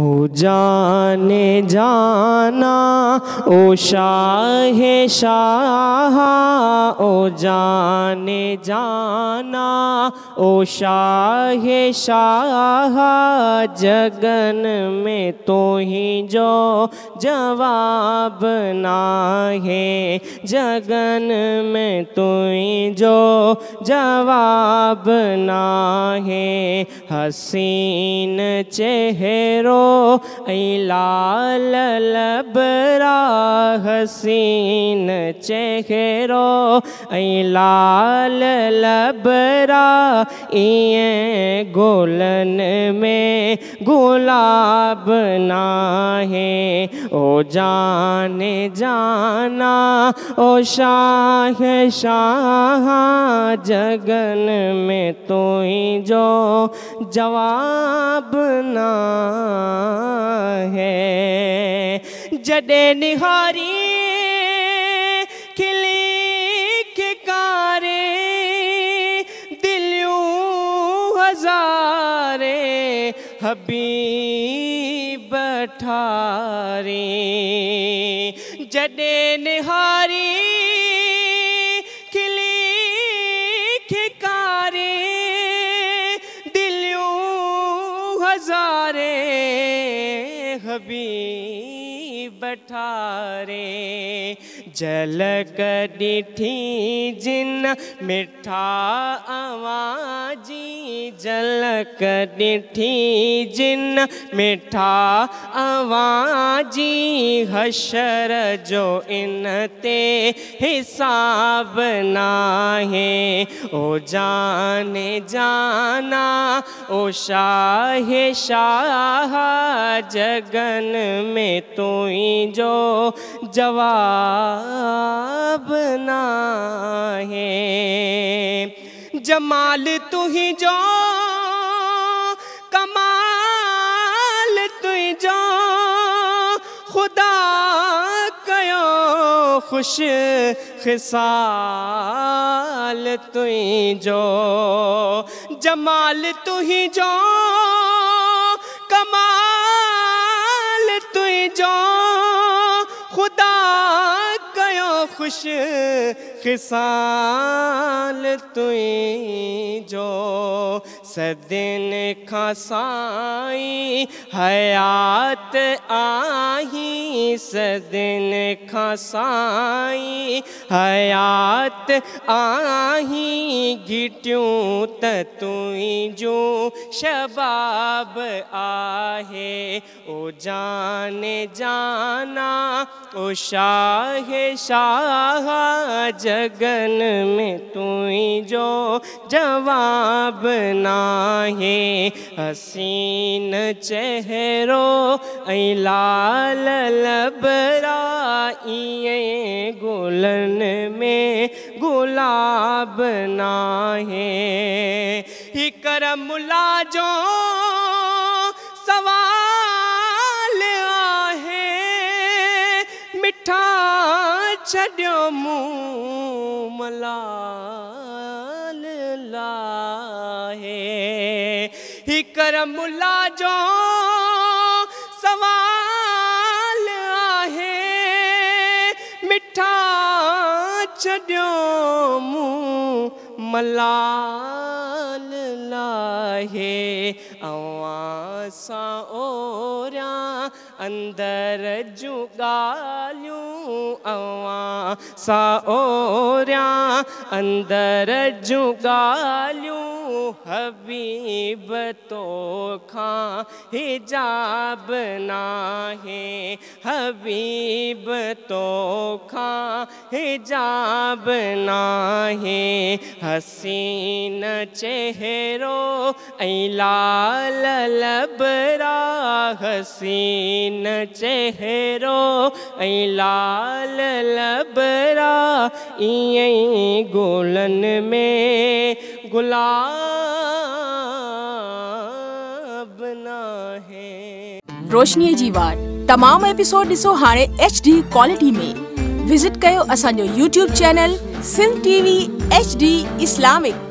ओ जाने जाना ओ शाह शाह, ओ जाने जाना ओ शाह शाह, जगन में तो ही जो जवाब ना है, जगन में तो ही जो जवाब ना है। हसीन चेहरो लाल लबरा, हसीन चेहरो लाल लबरा, ये गुलन में गुलाब ना है। ओ जाने जाना ओ शाह शाह, जगन में तो ही जो जवाब ना है। जडे निहारी खिली खिकारे, दिलियों हजारे हबीब ठारे। जडे निहारी खिली खिकारे, दिलियों हजारे हबीब ठारे। झलक डिठी जिन मिठा आवाजी, झलक डिठी जिन मिठा आवाजी, हशर जो इन ते हिसाब ना है। ओ जाने जाना ओ शाह शाह, जगन में तो ही जो जवाब ना है। जमाल तू ही जो कमाल तू ही जो, खुदा कयो खुश खिसाल तू ही जो। जमाल तू ही जो कमाल तू ही जो, खुदा कयो खुश खिसाल तू ही जो। सदिन खां साईं हयात आही, सदिन खां साईं हयात आही, गिटियूं त तू ही जो शबाब आहे। ओ जाने जाना ओ शाह शाह, जगन में तू ही जो जवाब ना है। हसीन चेहरो लाल लबरा, ये गुलन में गुलाब ना है। ही करमुला जो सवाल आहे, मिठा छड्यो मुँह मलाल लाहे। ही करमुला जो सवाल आहे, मिठा छड्यो मुँह मलाल लाहे। अवां सां ओरिया अंदर जूं ॻाल्हियूं, अवां सां ओरिया अंदर जूं ॻाल्हियूं, हबीब तोखां हिजाब ना है। हबीब तोखां हिजाब ना है। हसीन चेहरो लाल लबरा, हसीन चेहरो लाल लबरा, ये गुलन में गुलाब ना है। रोशनी जी वार तमाम एपिसोड ॾिसो हाणे HD क्वालिटी में। विजिट कयो असांजो YouTube channel Sindh TV HD Islamic.